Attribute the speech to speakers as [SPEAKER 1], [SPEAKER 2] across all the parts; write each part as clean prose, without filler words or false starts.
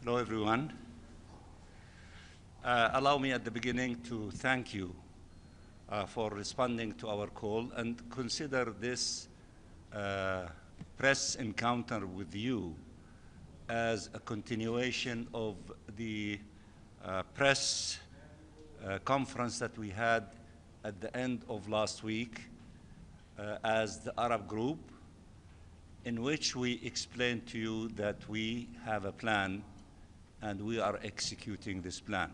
[SPEAKER 1] Hello, everyone. Allow me at the beginning to thank you for responding to our call and consider this press encounter with you as a continuation of the press conference that we had at the end of last week as the Arab group, in which we explained to you that we have a plan and we are executing this plan.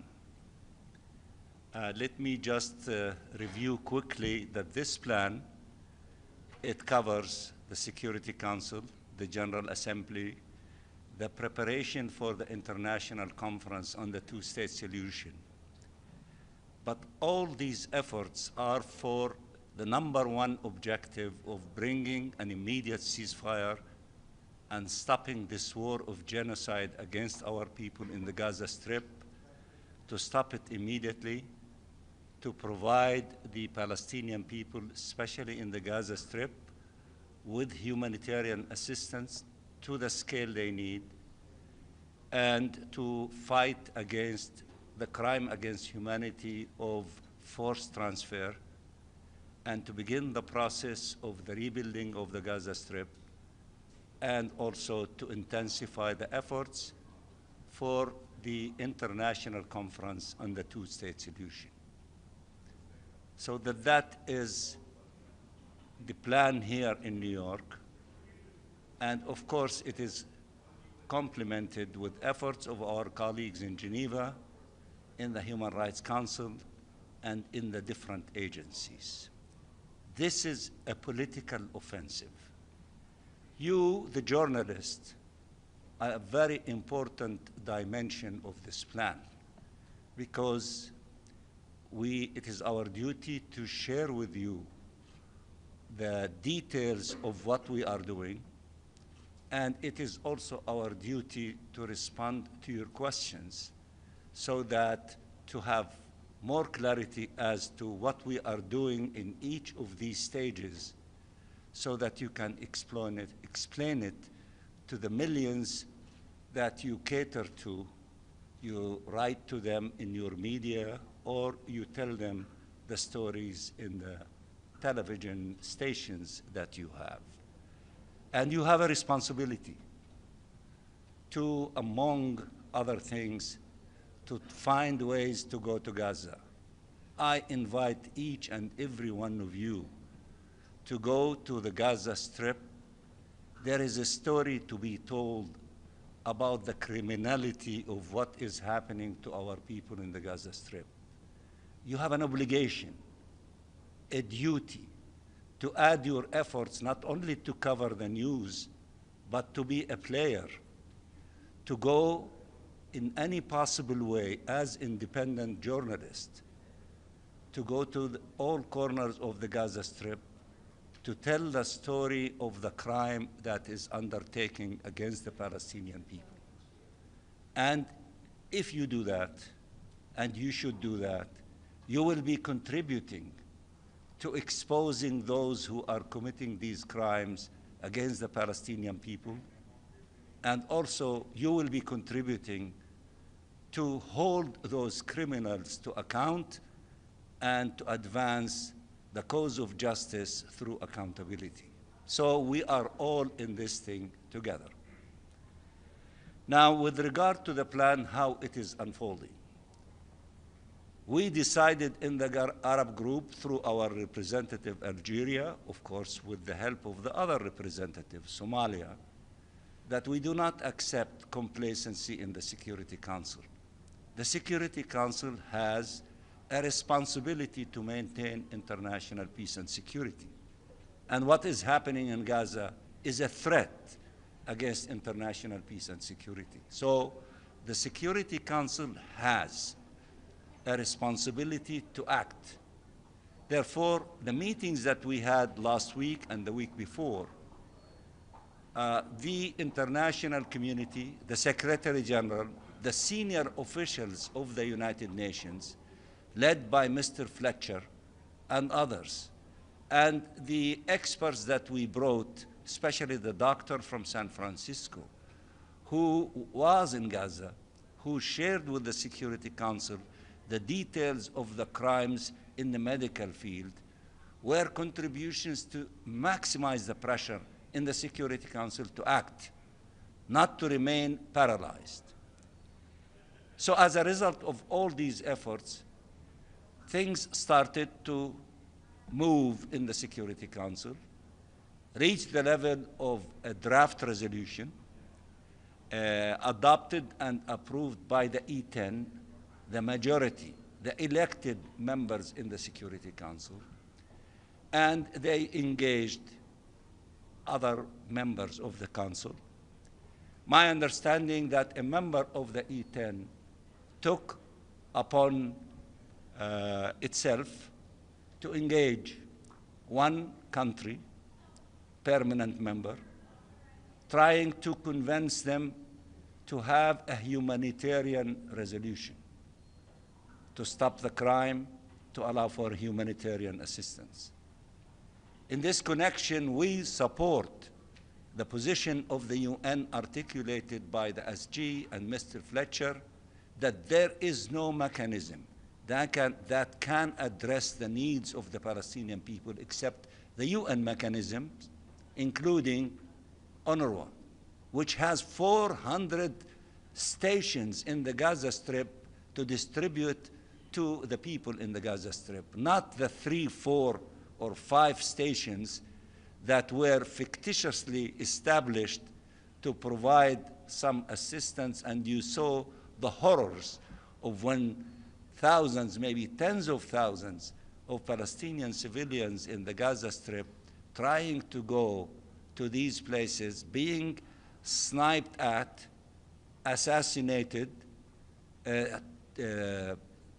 [SPEAKER 1] Let me just review quickly that this plan, it covers the Security Council, the General Assembly, the preparation for the international conference on the two-state solution. But all these efforts are for the #1 objective of bringing an immediate ceasefire and stopping this war of genocide against our people in the Gaza Strip, to stop it immediately, to provide the Palestinian people, especially in the Gaza Strip, with humanitarian assistance to the scale they need, and to fight against the crime against humanity of forced transfer, and to begin the process of the rebuilding of the Gaza Strip, and also to intensify the efforts for the international conference on the two-state solution. So that is the plan here in New York. And of course, it is complemented with efforts of our colleagues in Geneva, in the Human Rights Council, and in the different agencies. This is a political offensive. You, the journalists, are a very important dimension of this plan, because it is our duty to share with you the details of what we are doing, and it is also our duty to respond to your questions so that to have more clarity as to what we are doing in each of these stages, so that you can explain it to the millions that you cater to. You write to them in your media, or you tell them the stories in the television stations that you have. And you have a responsibility to, among other things, to find ways to go to Gaza. I invite each and every one of you to go to the Gaza Strip. There is a story to be told about the criminality of what is happening to our people in the Gaza Strip. You have an obligation, a duty, to add your efforts not only to cover the news, but to be a player, to go in any possible way as independent journalists, to go to all corners of the Gaza Strip, to tell the story of the crime that is undertaken against the Palestinian people. And if you do that, and you should do that, you will be contributing to exposing those who are committing these crimes against the Palestinian people. And also, you will be contributing to hold those criminals to account and to advance the cause of justice through accountability. So we are all in this thing together. Now, with regard to the plan, how it is unfolding, we decided in the Arab group, through our representative Algeria, of course with the help of the other representatives, Somalia, that we do not accept complacency in the Security Council. The Security Council has a responsibility to maintain international peace and security. And what is happening in Gaza is a threat against international peace and security. So the Security Council has a responsibility to act. Therefore, the meetings that we had last week and the week before, the international community, the Secretary General, the senior officials of the United Nations, led by Mr. Fletcher and others, and the experts that we brought, especially the doctor from San Francisco, who was in Gaza, who shared with the Security Council the details of the crimes in the medical field, were contributions to maximize the pressure in the Security Council to act, not to remain paralyzed. So as a result of all these efforts, things started to move in the Security Council, reached the level of a draft resolution, adopted and approved by the E10, the majority, the elected members in the Security Council, and they engaged other members of the Council. My understanding that a member of the E10 took upon itself to engage one country, permanent member, trying to convince them to have a humanitarian resolution, to stop the crime, to allow for humanitarian assistance. In this connection, we support the position of the UN articulated by the SG and Mr. Fletcher that there is no mechanism that can address the needs of the Palestinian people except the UN mechanisms, including UNRWA, which has 400 stations in the Gaza Strip to distribute to the people in the Gaza Strip, not the 3, 4, or 5 stations that were fictitiously established to provide some assistance. And you saw the horrors of when thousands, maybe tens of thousands of Palestinian civilians in the Gaza Strip trying to go to these places, being sniped at, assassinated,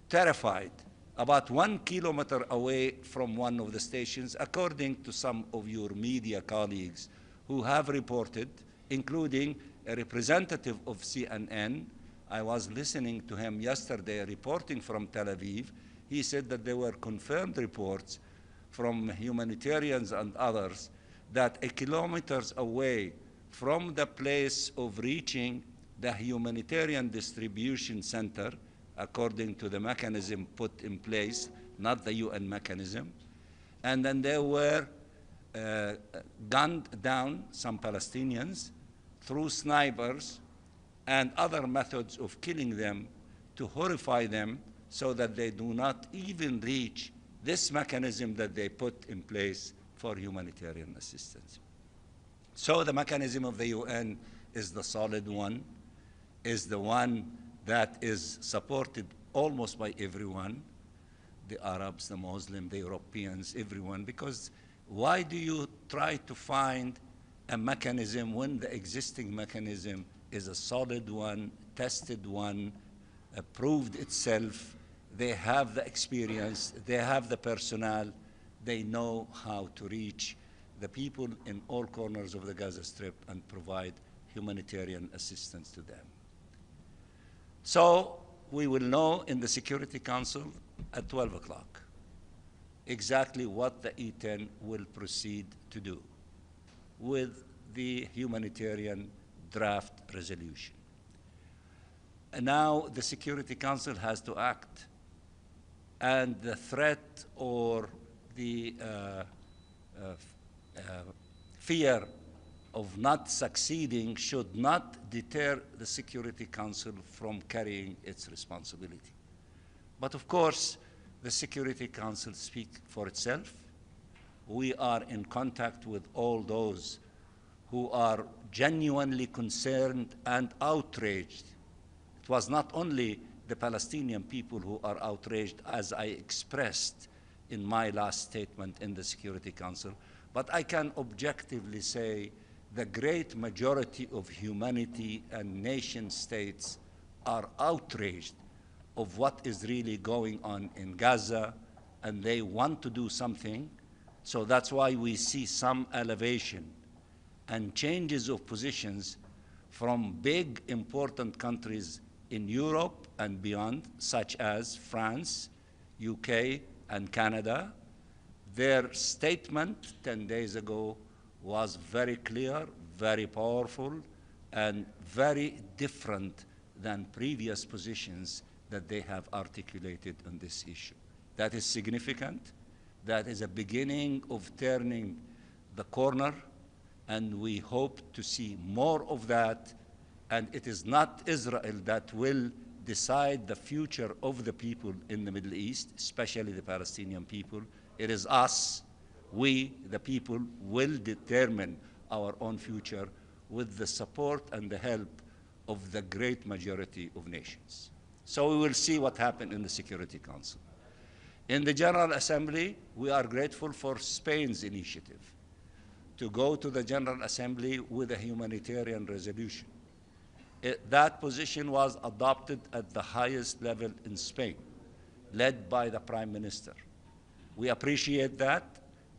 [SPEAKER 1] terrified, about 1 kilometer away from one of the stations, according to some of your media colleagues who have reported, including a representative of CNN. I was listening to him yesterday reporting from Tel Aviv. He said that there were confirmed reports from humanitarians and others that 1 kilometer away from the place of reaching the humanitarian distribution center, according to the mechanism put in place, not the UN mechanism, and then they were gunned down, some Palestinians, through snipers and other methods of killing them to horrify them so that they do not even reach this mechanism that they put in place for humanitarian assistance. So the mechanism of the UN is the solid one, is the one that is supported almost by everyone, the Arabs, the Muslims, the Europeans, everyone, because why do you try to find a mechanism when the existing mechanism is a solid one, tested one, proved itself, they have the experience, they have the personnel, they know how to reach the people in all corners of the Gaza Strip and provide humanitarian assistance to them. So we will know in the Security Council at 12 o'clock exactly what the E10 will proceed to do with the humanitarian draft resolution. And now the Security Council has to act, and the threat or the fear of not succeeding should not deter the Security Council from carrying its responsibility. But of course, the Security Council speaks for itself. We are in contact with all those who are genuinely concerned and outraged. It was not only the Palestinian people who are outraged, as I expressed in my last statement in the Security Council, but I can objectively say the great majority of humanity and nation states are outraged of what is really going on in Gaza, and they want to do something. So that's why we see some elevation and changes of positions from big, important countries in Europe and beyond, such as France, UK, and Canada. Their statement 10 days ago was very clear, very powerful, and very different than previous positions that they have articulated on this issue. That is significant. That is a beginning of turning the corner, and we hope to see more of that. And it is not Israel that will decide the future of the people in the Middle East, especially the Palestinian people. It is us, we, the people, will determine our own future with the support and the help of the great majority of nations. So we will see what happens in the Security Council. In the General Assembly, we are grateful for Spain's initiative to go to the General Assembly with a humanitarian resolution. That position was adopted at the highest level in Spain, led by the Prime Minister. We appreciate that,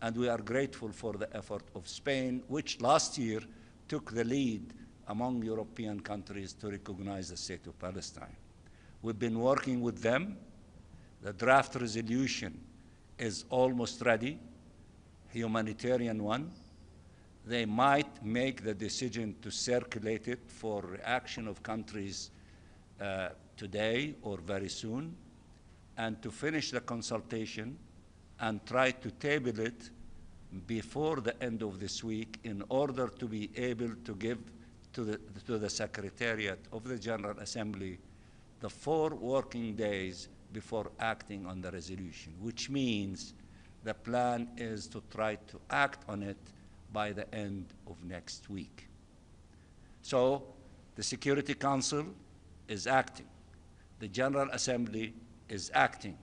[SPEAKER 1] and we are grateful for the effort of Spain, which last year took the lead among European countries to recognize the state of Palestine. We've been working with them. The draft resolution is almost ready, humanitarian one. They might make the decision to circulate it for reaction of countries today or very soon, and to finish the consultation and try to table it before the end of this week in order to be able to give to the Secretariat of the General Assembly the 4 working days before acting on the resolution, which means the plan is to try to act on it by the end of next week. So the Security Council is acting. The General Assembly is acting.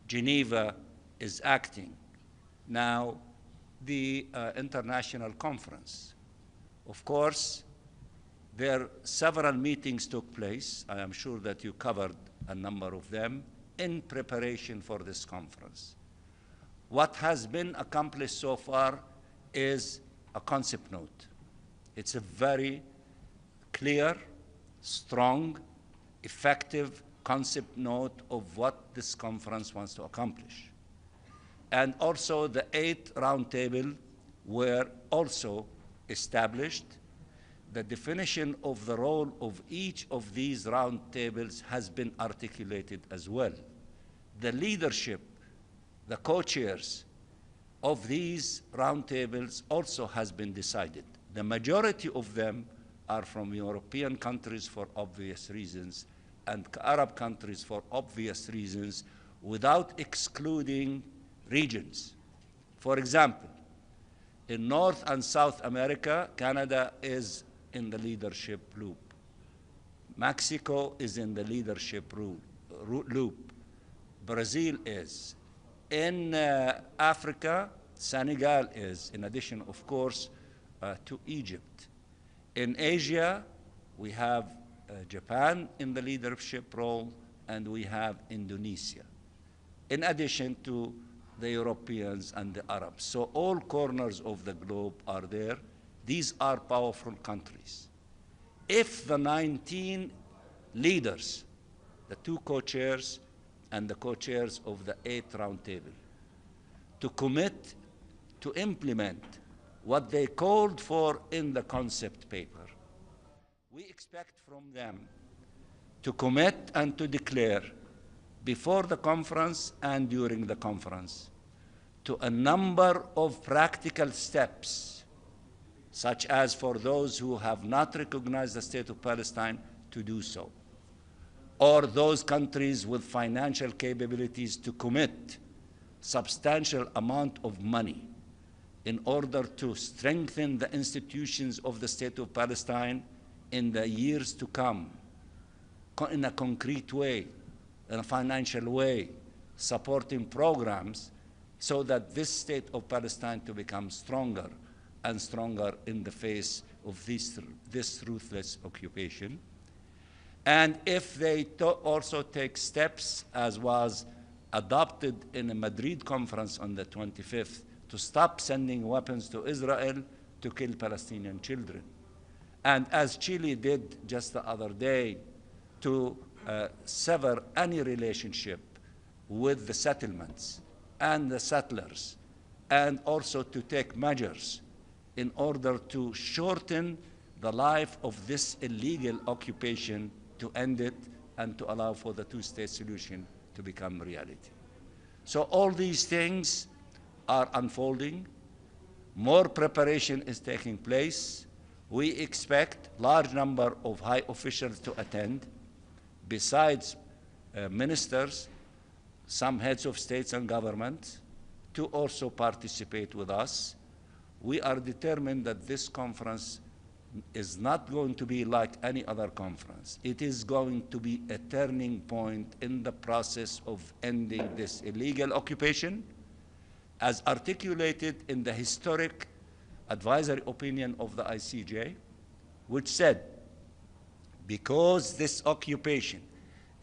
[SPEAKER 1] Geneva is acting. Now, the international conference. Of course, several meetings took place. I am sure that you covered a number of them in preparation for this conference. What has been accomplished so far is a concept note. It's a very clear, strong, effective concept note of what this conference wants to accomplish. And also the 8 roundtable were also established. The definition of the role of each of these roundtables has been articulated as well. The leadership, the co-chairs of these roundtables also has been decided. The majority of them are from European countries for obvious reasons, and Arab countries for obvious reasons, without excluding regions. For example, in North and South America, Canada is in the leadership loop. Mexico is in the leadership loop. Brazil is. In Africa, Senegal is, in addition, of course, to Egypt. In Asia, we have Japan in the leadership role, and we have Indonesia, in addition to the Europeans and the Arabs. So all corners of the globe are there. These are powerful countries. If the 19 leaders, the 2 co-chairs and the co-chairs of the 8th roundtable, to commit to implement what they called for in the concept paper, we expect from them to commit and to declare before the conference and during the conference to a number of practical steps, such as for those who have not recognized the state of Palestine to do so, or those countries with financial capabilities to commit substantial amount of money in order to strengthen the institutions of the state of Palestine in the years to come, in a concrete way, in a financial way, supporting programs so that this state of Palestine to become stronger and stronger in the face of this ruthless occupation. And if they also take steps, as was adopted in a Madrid conference on the 25th, to stop sending weapons to Israel to kill Palestinian children. And as Chile did just the other day, to sever any relationship with the settlements and the settlers, and also to take measures in order to shorten the life of this illegal occupation, to end it, and to allow for the two-state solution to become reality. So all these things are unfolding. More preparation is taking place. We expect large number of high officials to attend, besides ministers, some heads of states and governments, to also participate with us. We are determined that this conference is not going to be like any other conference. It is going to be a turning point in the process of ending this illegal occupation, as articulated in the historic advisory opinion of the ICJ, which said, because this occupation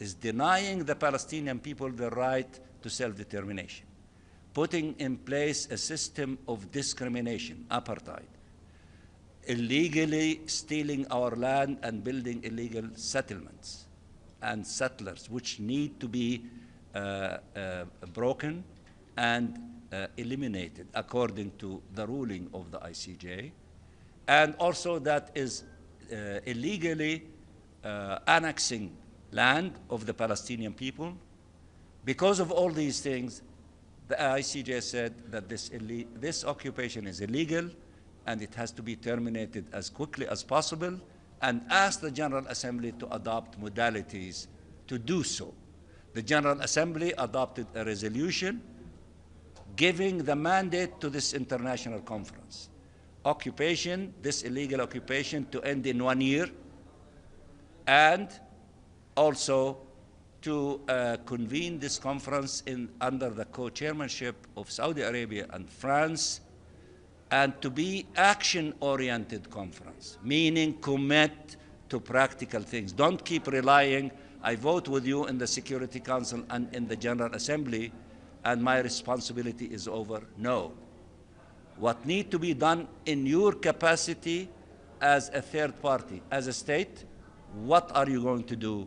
[SPEAKER 1] is denying the Palestinian people the right to self-determination, putting in place a system of discrimination, apartheid, illegally stealing our land and building illegal settlements and settlers, which need to be broken and eliminated according to the ruling of the ICJ, and also that is illegally annexing land of the Palestinian people. Because of all these things, the ICJ said that this occupation is illegal and it has to be terminated as quickly as possible, and asked the General Assembly to adopt modalities to do so. The General Assembly adopted a resolution giving the mandate to this international conference. Occupation, this illegal occupation, to end in 1 year, and also to convene this conference under the co-chairmanship of Saudi Arabia and France, and to be action-oriented conference, meaning commit to practical things. Don't keep relying, I vote with you in the Security Council and in the General Assembly, and my responsibility is over. No. What needs to be done in your capacity as a third party, as a state, what are you going to do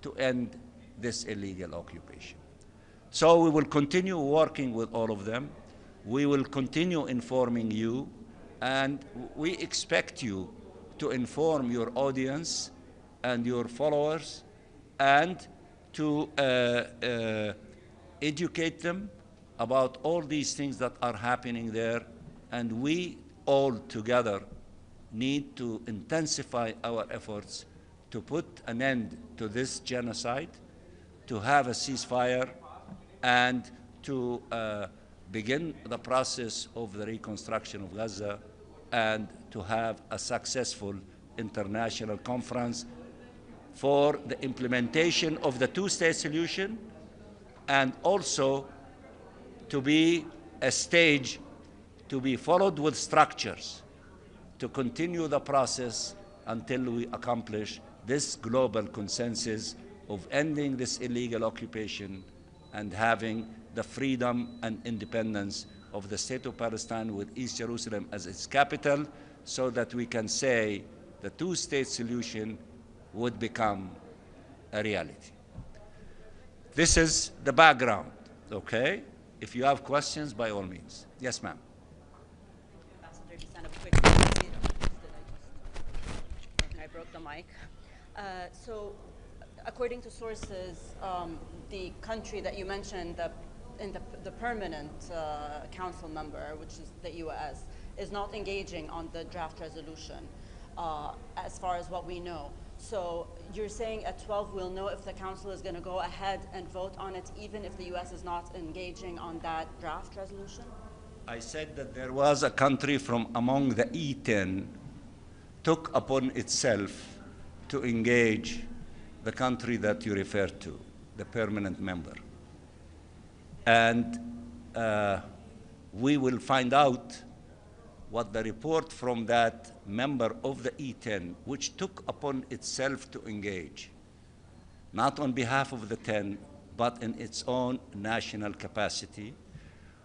[SPEAKER 1] to end this illegal occupation? So we will continue working with all of them. We will continue informing you, and we expect you to inform your audience and your followers, and to educate them about all these things that are happening there. And we all together need to intensify our efforts to put an end to this genocide, to have a ceasefire, and to begin the process of the reconstruction of Gaza, and to have a successful international conference for the implementation of the two-state solution, and also to be a stage to be followed with structures to continue the process until we accomplish this global consensus of ending this illegal occupation and having the freedom and independence of the state of Palestine with East Jerusalem as its capital, so that we can say the two-state solution would become a reality. This is the background, okay? If you have questions, by all means. Yes, ma'am.
[SPEAKER 2] Ambassador, just stand up quick. I broke the mic. So, according to sources, the country that you mentioned, the permanent council member, which is the U.S., is not engaging on the draft resolution, as far as what we know. So you're saying at 12 we'll know if the council is going to go ahead and vote on it, even if the U.S. is not engaging on that draft resolution?
[SPEAKER 1] I said that there was a country from among the E10 took upon itself to engage the country that you referred to, the permanent member. And we will find out what the report from that member of the E10, which took upon itself to engage, not on behalf of the 10, but in its own national capacity,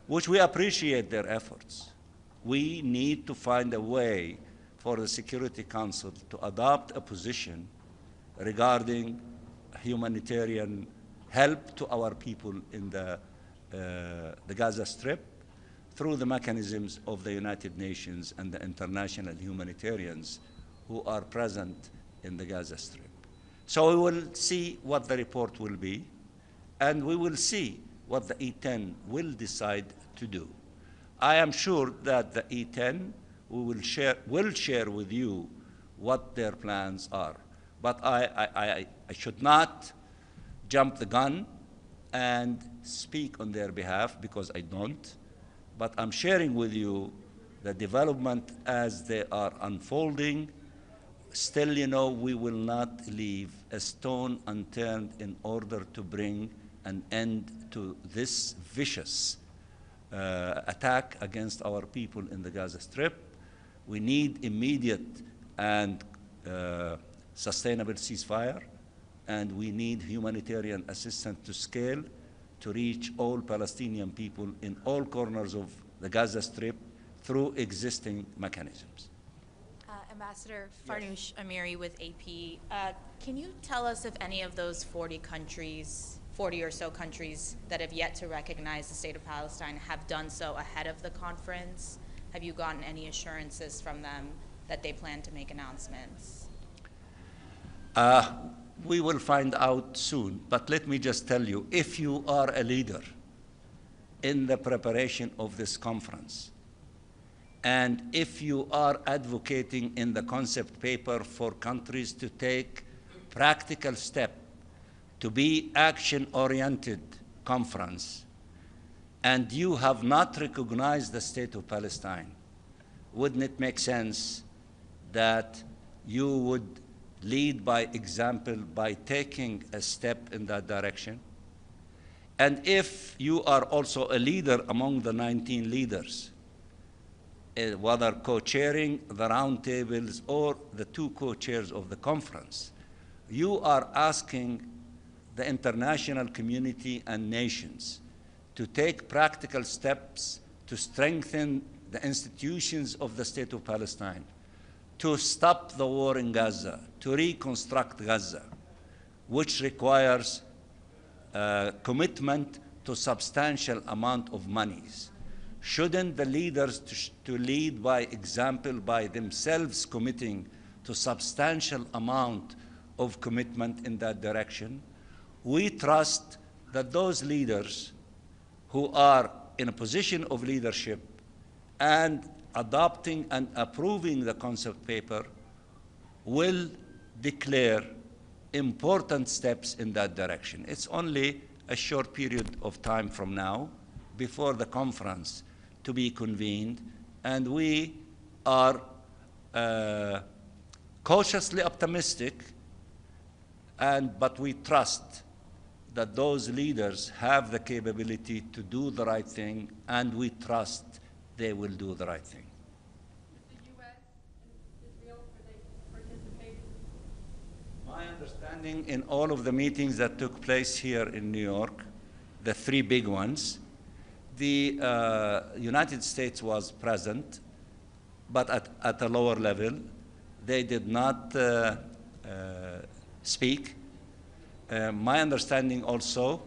[SPEAKER 1] which we appreciate their efforts. We need to find a way for the Security Council to adopt a position regarding humanitarian help to our people in the Gaza Strip through the mechanisms of the United Nations and the international humanitarians who are present in the Gaza Strip. So we will see what the report will be, and we will see what the E10 will decide to do. I am sure that the E10 will share with you what their plans are. But I should not jump the gun and speak on their behalf, because I don't. But I'm sharing with you the development as they are unfolding. Still, you know, we will not leave a stone unturned in order to bring an end to this vicious attack against our people in the Gaza Strip. We need immediate and sustainable ceasefire, and we need humanitarian assistance to scale to reach all Palestinian people in all corners of the Gaza Strip through existing mechanisms.
[SPEAKER 3] Ambassador Farnoosh Amiri with AP. Can you tell us if any of those 40 or so countries that have yet to recognize the state of Palestine have done so ahead of the conference? Have you gotten any assurances from them that they plan to make announcements?
[SPEAKER 1] We will find out soon, but let me just tell you, if you are a leader in the preparation of this conference, and if you are advocating in the concept paper for countries to take practical steps to be action-oriented conference, and you have not recognized the state of Palestine, wouldn't it make sense that you would lead by example by taking a step in that direction? And if you are also a leader among the 19 leaders, whether co-chairing the roundtables or the two co-chairs of the conference, you are asking the international community and nations to take practical steps to strengthen the institutions of the state of Palestine, to stop the war in Gaza, to reconstruct Gaza, which requires commitment to substantial amount of monies. Shouldn't the leaders to lead by example by themselves committing to substantial amount of commitment in that direction? We trust that those leaders who are in a position of leadership and adopting and approving the concept paper will declare important steps in that direction. It's only a short period of time from now before the conference to be convened, and we are cautiously optimistic, but we trust that those leaders have the capability to do the right thing, and we trust they will do the right thing.
[SPEAKER 4] The U.S. and Israel, are they participating?
[SPEAKER 1] My understanding in all of the meetings that took place here in New York, the three big ones, the United States was present, but at a lower level. They did not speak. My understanding also,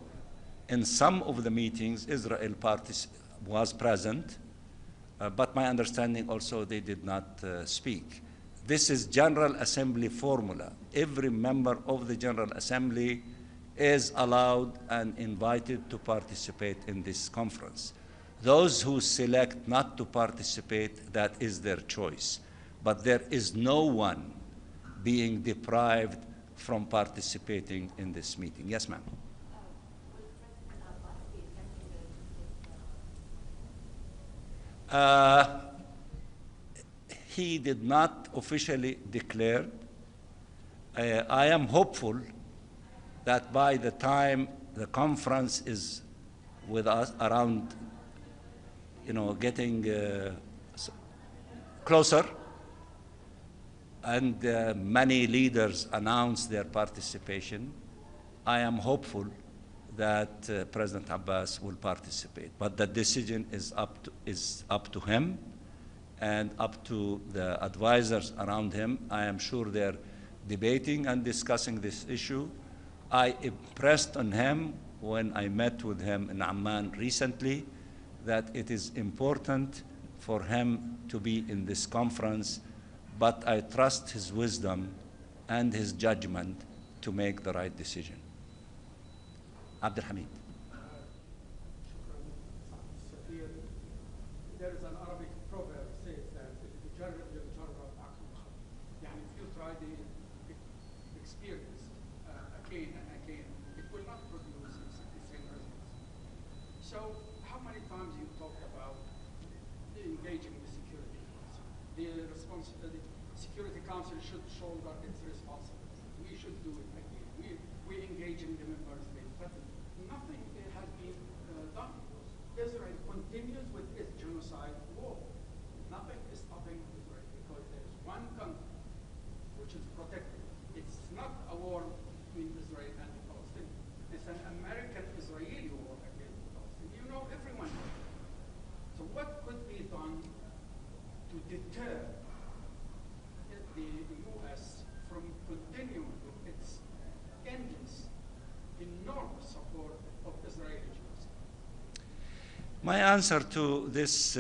[SPEAKER 1] in some of the meetings, Israel was present, but my understanding also they did not speak. This is General Assembly formula. Every member of the General Assembly is allowed and invited to participate in this conference. Those who select not to participate, that is their choice. But there is no one being deprived from participating in this meeting. Yes, ma'am. He did not officially declare. I am hopeful that by the time the conference is with us around, getting closer, and many leaders announce their participation, I am hopeful that President Abbas will participate. But the decision is up to him and up to the advisors around him. I am sure they're debating and discussing this issue. I impressed on him when I met with him in Amman recently that it is important for him to be in this conference but I trust his wisdom and his judgment to make the right decision. Abdul Hamid.
[SPEAKER 5] There is an Arabic proverb says that if you try the experience again and again, it will not produce the same results. So how many times you talked about engaging the Security Council? The Security Council should shoulder its responsibility. We should do it again. We engage in the member states, but nothing has been done. Israel continues with its genocide war. Nothing is stopping Israel because there is one country which is protected. It's not a war between Israel and the Palestinians. It's an American-Israeli war against the Palestinians. You know, everyone knows. So what could be done to deter the U.S. from continuing with its endless, enormous support of Israeli genocide?
[SPEAKER 1] My answer to this,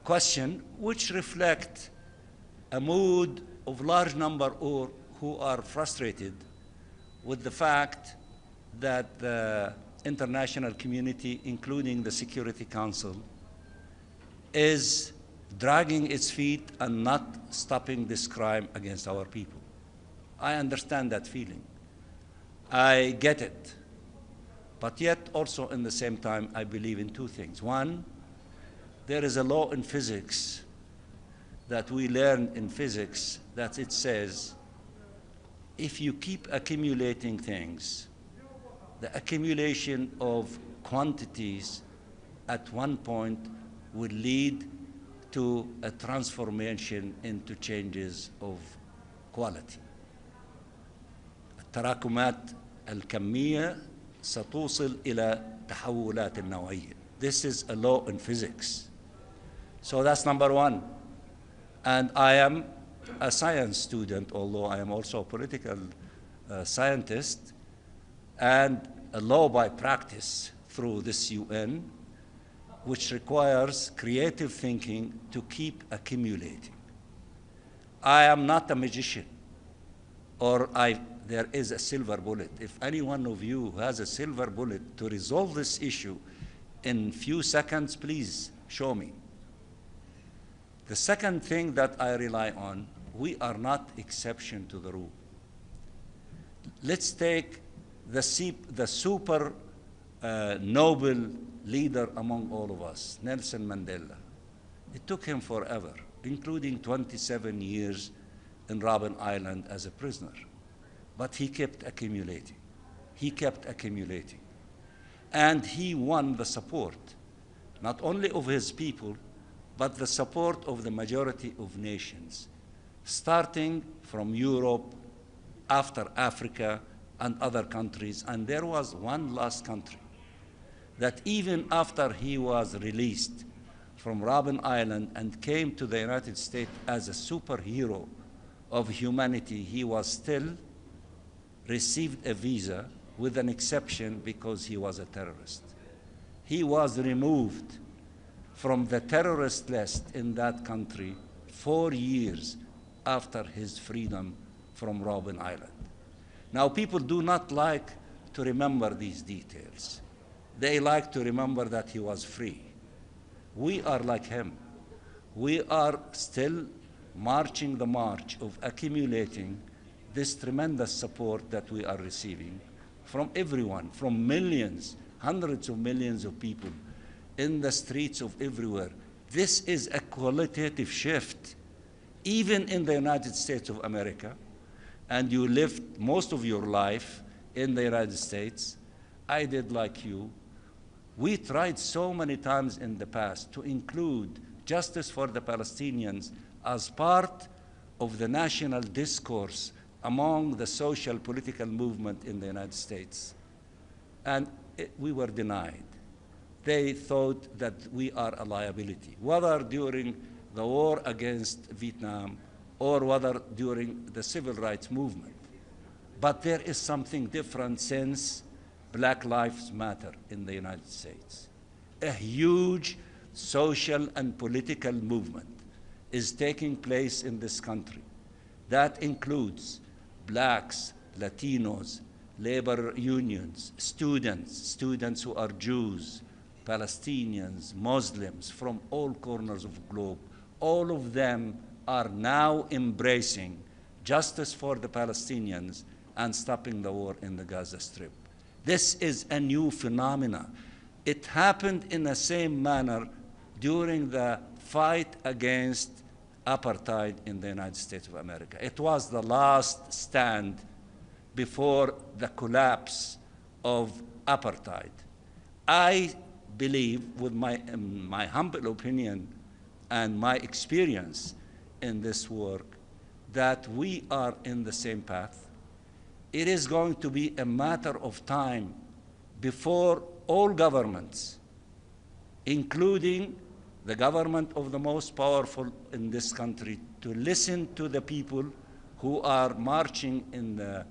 [SPEAKER 1] question, which reflect a mood of large number who are frustrated with the fact that the international community, including the Security Council, is dragging its feet and not stopping this crime against our people. I understand that feeling. I get it. But yet, also in the same time, I believe in two things. One, there is a law in physics that we learn in physics that it says, if you keep accumulating things, the accumulation of quantities at one point will lead to a transformation into changes of quality. التراكمات الكمية ستوصل إلى تحولات النوعية. This is a law in physics. So that's number one. And I am a science student, although I am also a political scientist, and a law by practice through this UN, which requires creative thinking to keep accumulating. I am not a magician, or there is a silver bullet. If any one of you has a silver bullet to resolve this issue in few seconds, please show me. The second thing that I rely on, we are not exception to the rule. Let's take the super noble leader among all of us, Nelson Mandela. It took him forever, including 27 years in Robben Island as a prisoner. But he kept accumulating. He kept accumulating. And he won the support, not only of his people, but the support of the majority of nations, starting from Europe, after Africa, and other countries. And there was one last country that even after he was released from Robben Island and came to the United States as a superhero of humanity, he was still received a visa with an exception because he was a terrorist. He was removed from the terrorist list in that country 4 years after his freedom from Robben Island. Now, people do not like to remember these details. They like to remember that he was free. We are like him. We are still marching the march of accumulating this tremendous support that we are receiving from everyone, from millions, hundreds of millions of people in the streets of everywhere. This is a qualitative shift, even in the United States of America, and you lived most of your life in the United States. I did like you. We tried so many times in the past to include justice for the Palestinians as part of the national discourse among the social political movement in the United States. And we were denied. They thought that we are a liability, whether during the war against Vietnam or whether during the civil rights movement. But there is something different since Black Lives Matter in the United States. A huge social and political movement is taking place in this country. That includes blacks, Latinos, labor unions, students who are Jews, Palestinians, Muslims from all corners of the globe. All of them are now embracing justice for the Palestinians and stopping the war in the Gaza Strip. This is a new phenomenon. It happened in the same manner during the fight against apartheid in the United States of America. It was the last stand before the collapse of apartheid. I believe, with my humble opinion and my experience in this work, that we are in the same path. It is going to be a matter of time before all governments, including the government of the most powerful in this country, to listen to the people who are marching in the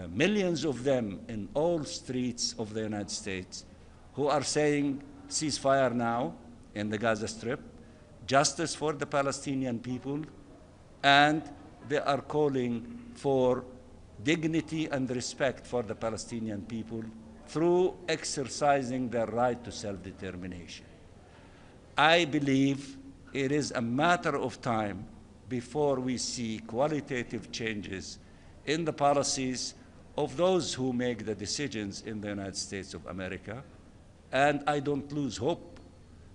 [SPEAKER 1] millions of them in all streets of the United States, who are saying ceasefire now in the Gaza Strip, justice for the Palestinian people, and they are calling for dignity and respect for the Palestinian people through exercising their right to self-determination. I believe it is a matter of time before we see qualitative changes in the policies of those who make the decisions in the United States of America, and I don't lose hope.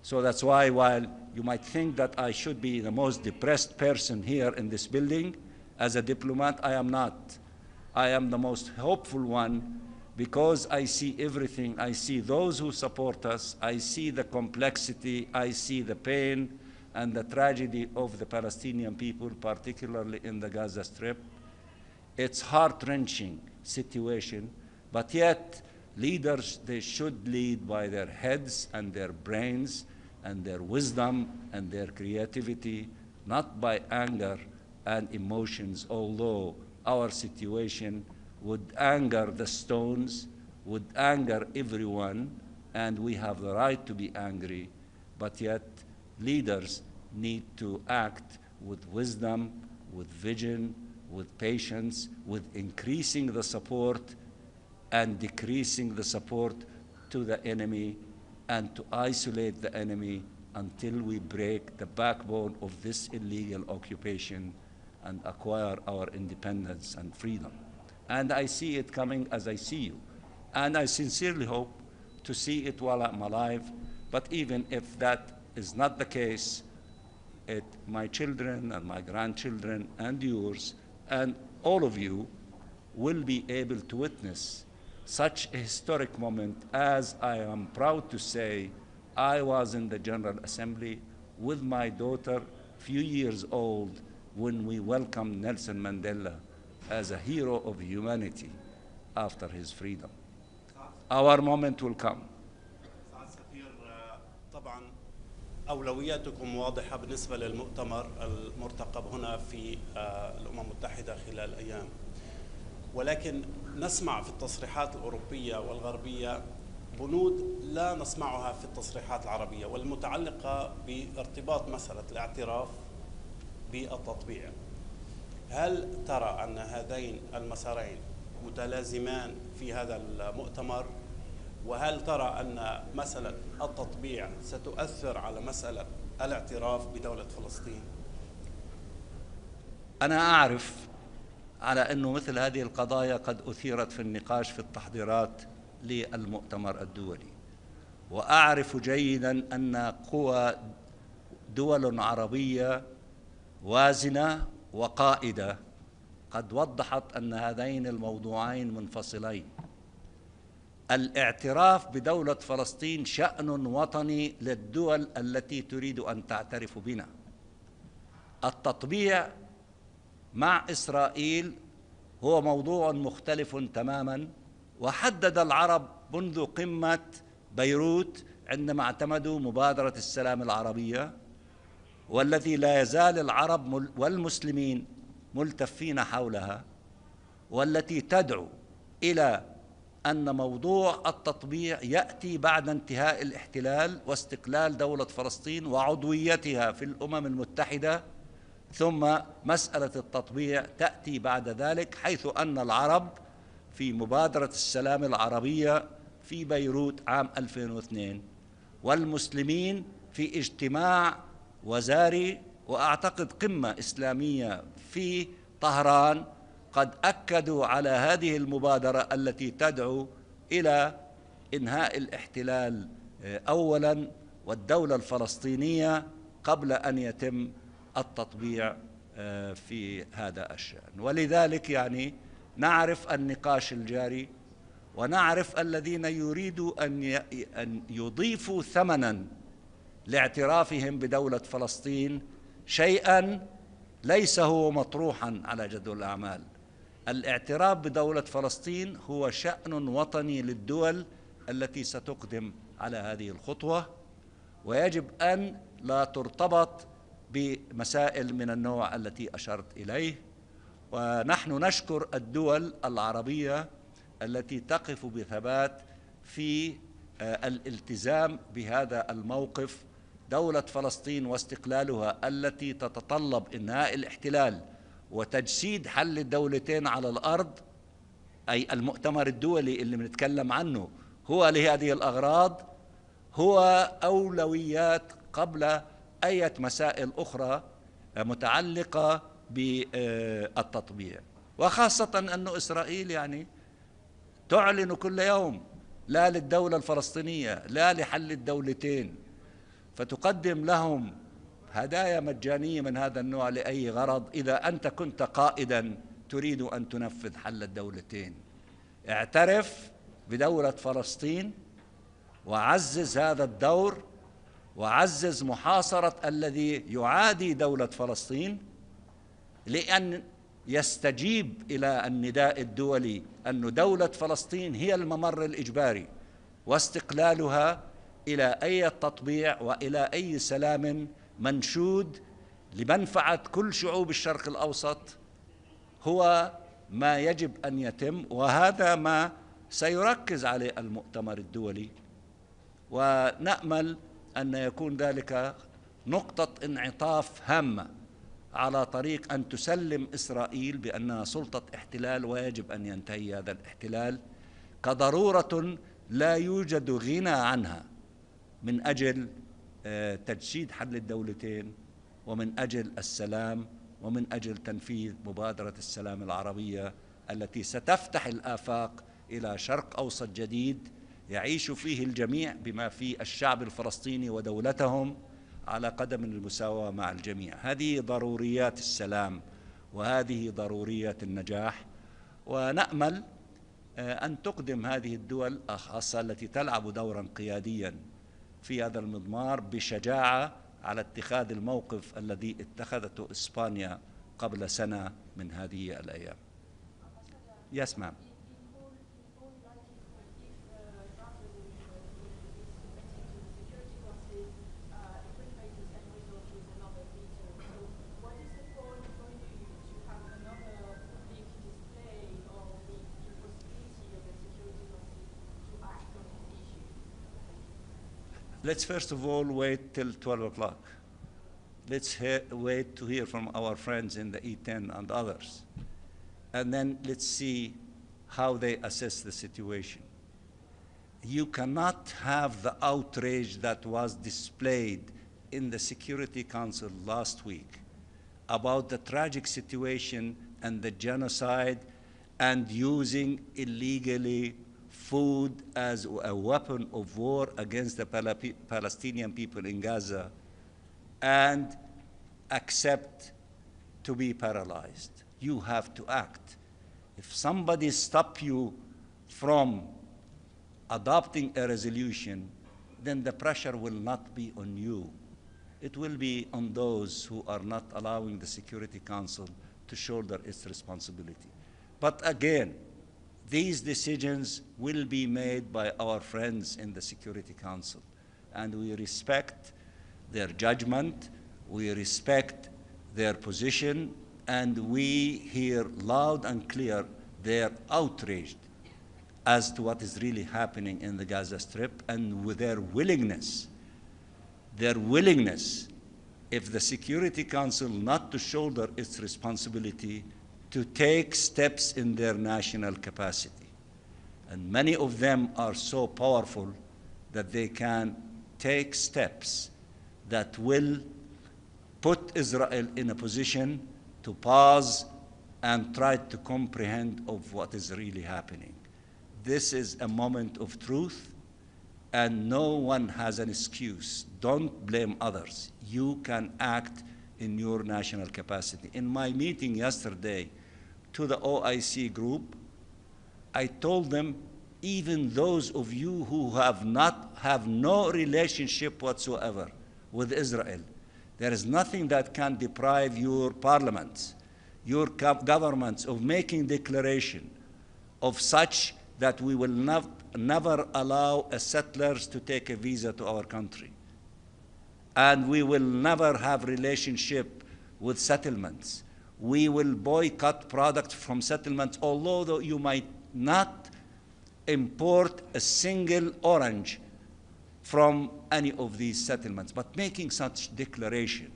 [SPEAKER 1] So that's why, while you might think that I should be the most depressed person here in this building, as a diplomat, I am not. I am the most hopeful one, because I see everything. I see those who support us. I see the complexity. I see the pain and the tragedy of the Palestinian people, particularly in the Gaza Strip. It's a heart-wrenching situation, but yet leaders, they should lead by their heads and their brains and their wisdom and their creativity, not by anger and emotions, although our situation would anger the stones, would anger everyone, and we have the right to be angry, but yet leaders need to act with wisdom, with vision, with patience, with increasing the support and decreasing the support to the enemy, and to isolate the enemy until we break the backbone of this illegal occupation and acquire our independence and freedom. And I see it coming as I see you. And I sincerely hope to see it while I'm alive. But even if that is not the case, my children and my grandchildren and yours and all of you will be able to witness such a historic moment, as I am proud to say I was in the General Assembly with my daughter, few years old, when we welcomed Nelson Mandela as a hero of humanity after his freedom. Our moment will come.
[SPEAKER 6] سعادة السفير، طبعا أولوياتكم واضحة بالنسبة للمؤتمر المرتقب هنا في الأمم المتحدة خلال أيام، ولكن نسمع في التصريحات الأوروبية والغربية بنود لا نسمعها في التصريحات العربية، والمتعلقة بارتباط مسألة الاعتراف بالتطبيع. هل ترى أن هذين المسارين متلازمان في هذا المؤتمر؟ وهل ترى أن مسألة التطبيع ستؤثر على مسألة الاعتراف بدولة فلسطين؟
[SPEAKER 1] أنا أعرف على أنه مثل هذه القضايا قد أثيرت في النقاش في التحضيرات للمؤتمر الدولي، وأعرف جيدا أن قوى دول عربية وازنة وقائدة قد وضحت أن هذين الموضوعين منفصلين. الاعتراف بدولة فلسطين شأن وطني للدول التي تريد أن تعترف بنا. التطبيع مع إسرائيل هو موضوع مختلف تماما، وحدد العرب منذ قمة بيروت عندما اعتمدوا مبادرة السلام العربية، والتي لا يزال العرب والمسلمين ملتفين حولها، والتي تدعو إلى أن موضوع التطبيع يأتي بعد انتهاء الاحتلال واستقلال دولة فلسطين وعضويتها في الأمم المتحدة، ثم مسألة التطبيع تأتي بعد ذلك، حيث أن العرب في مبادرة السلام العربية في بيروت عام 2002 والمسلمين في اجتماع وزاري وأعتقد قمة إسلامية في طهران قد أكدوا على هذه المبادرة التي تدعو إلى إنهاء الاحتلال أولاً والدولة الفلسطينية قبل أن يتم التطبيع في هذا الشأن. ولذلك يعني نعرف النقاش الجاري، ونعرف الذين يريدوا أن يضيفوا ثمناً لاعترافهم بدولة فلسطين شيئاً ليس هو مطروحاً على جدول الأعمال. الاعتراف بدولة فلسطين هو شأن وطني للدول التي ستقدم على هذه الخطوة، ويجب أن لا ترتبط بمسائل من النوع التي أشرت إليه. ونحن نشكر الدول العربية التي تقف بثبات في الالتزام بهذا الموقف. دولة فلسطين واستقلالها التي تتطلب إنهاء الاحتلال وتجسيد حل الدولتين على الأرض، أي المؤتمر الدولي اللي بنتكلم عنه هو لهذه الأغراض، هو أولويات قبل أي مسائل أخرى متعلقة بالتطبيع. وخاصة أن إسرائيل يعني تعلن كل يوم لا للدولة الفلسطينية لا لحل الدولتين، فتقدم لهم هدايا مجانية من هذا النوع لأي غرض إذا أنت كنت قائداً تريد أن تنفذ حل الدولتين. اعترف بدولة فلسطين وعزز هذا الدور، وعزز محاصرة الذي يعادي دولة فلسطين، لأن يستجيب إلى النداء الدولي أن دولة فلسطين هي الممر الإجباري، واستقلالها إلى أي تطبيع وإلى أي سلام منشود لمنفعة كل شعوب الشرق الأوسط هو ما يجب أن يتم. وهذا ما سيركز عليه المؤتمر الدولي، ونأمل أن يكون ذلك نقطة انعطاف هامة على طريق أن تسلم إسرائيل بأنها سلطة احتلال ويجب أن ينتهي هذا الاحتلال كضرورة لا يوجد غنى عنها من أجل تجسيد حل الدولتين، ومن أجل السلام، ومن أجل تنفيذ مبادرة السلام العربية التي ستفتح الآفاق إلى شرق أوسط جديد يعيش فيه الجميع بما فيه الشعب الفلسطيني ودولتهم على قدم المساواة مع الجميع. هذه ضروريات السلام وهذه ضروريات النجاح، ونأمل أن تقدم هذه الدول خاصة التي تلعب دورا قياديا في هذا المضمار بشجاعة على اتخاذ الموقف الذي اتخذته إسبانيا قبل سنة من هذه الأيام. Yes, ma'am. Let's first of all wait till 12 o'clock. Let's wait to hear from our friends in the E10 and others. And then let's see how they assess the situation. You cannot have the outrage that was displayed in the Security Council last week about the tragic situation and the genocide and using illegally food as a weapon of war against the Palestinian people in Gaza and accept to be paralyzed. You have to act. If somebody stops you from adopting a resolution, then the pressure will not be on you. It will be on those who are not allowing the Security Council to shoulder its responsibility. But again, these decisions will be made by our friends in the Security Council, and we respect their judgment, we respect their position, and we hear loud and clear they're outraged as to what is really happening in the Gaza Strip, and with their willingness, if the Security Council not to shoulder its responsibility, to take steps in their national capacity. And many of them are so powerful that they can take steps that will put Israel in a position to pause and try to comprehend of what is really happening. This is a moment of truth, and no one has an excuse. Don't blame others. You can act in your national capacity. In my meeting yesterday to the OIC group, I told them, even those of you who have no relationship whatsoever with Israel, there is nothing that can deprive your parliaments, your governments of making declaration of such that we will never allow settlers to take a visa to our country. And we will never have relationship with settlements. We will boycott products from settlements, although you might not import a single orange from any of these settlements. But making such declaration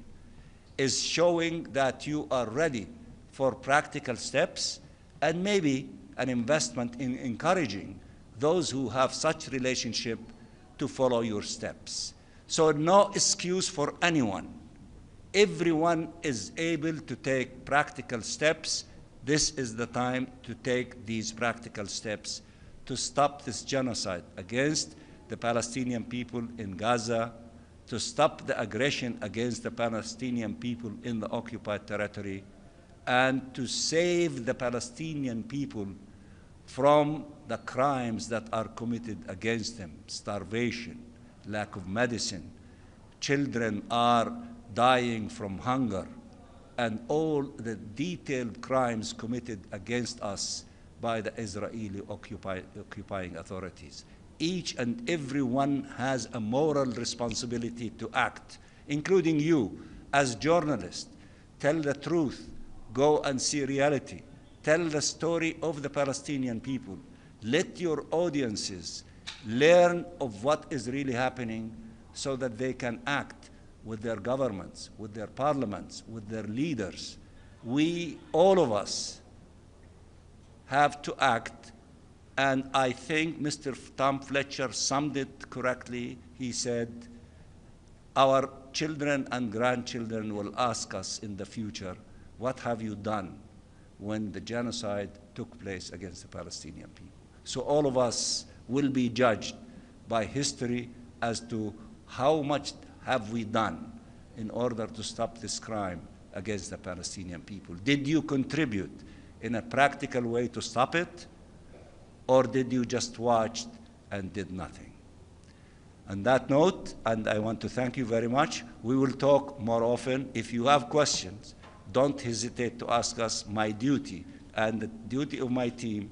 [SPEAKER 1] is showing that you are ready for practical steps, and maybe an investment in encouraging those who have such relationship to follow your steps. So no excuse for anyone. Everyone is able to take practical steps. This is the time to take these practical steps to stop this genocide against the Palestinian people in Gaza, to stop the aggression against the Palestinian people in the occupied territory, and to save the Palestinian people from the crimes that are committed against them: starvation, lack of medicine, children are dying from hunger, and all the detailed crimes committed against us by the Israeli occupying authorities. Each and every one has a moral responsibility to act, including you as journalists. Tell the truth, go and see reality. Tell the story of the Palestinian people. Let your audiences learn of what is really happening so that they can act with their governments, with their parliaments, with their leaders. We, all of us, have to act, and I think Mr. Tom Fletcher summed it correctly. He said, our children and grandchildren will ask us in the future, what have you done when the genocide took place against the Palestinian people? So all of us will be judged by history as to how much have we done in order to stop this crime against the Palestinian people. Did you contribute in a practical way to stop it, or did you just watch and did nothing? On that note, and I want to thank you very much, we will talk more often. If you have questions, don't hesitate to ask us. My duty and the duty of my team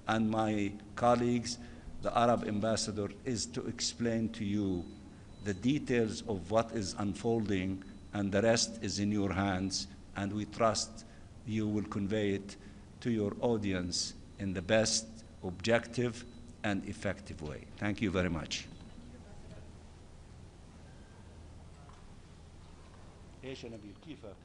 [SPEAKER 1] and my colleagues, the Arab ambassador, is to explain to you the details of what is unfolding, and the rest is in your hands, and we trust you will convey it to your audience in the best, objective, and effective way. Thank you very much. ايش يا نبيل كيفك؟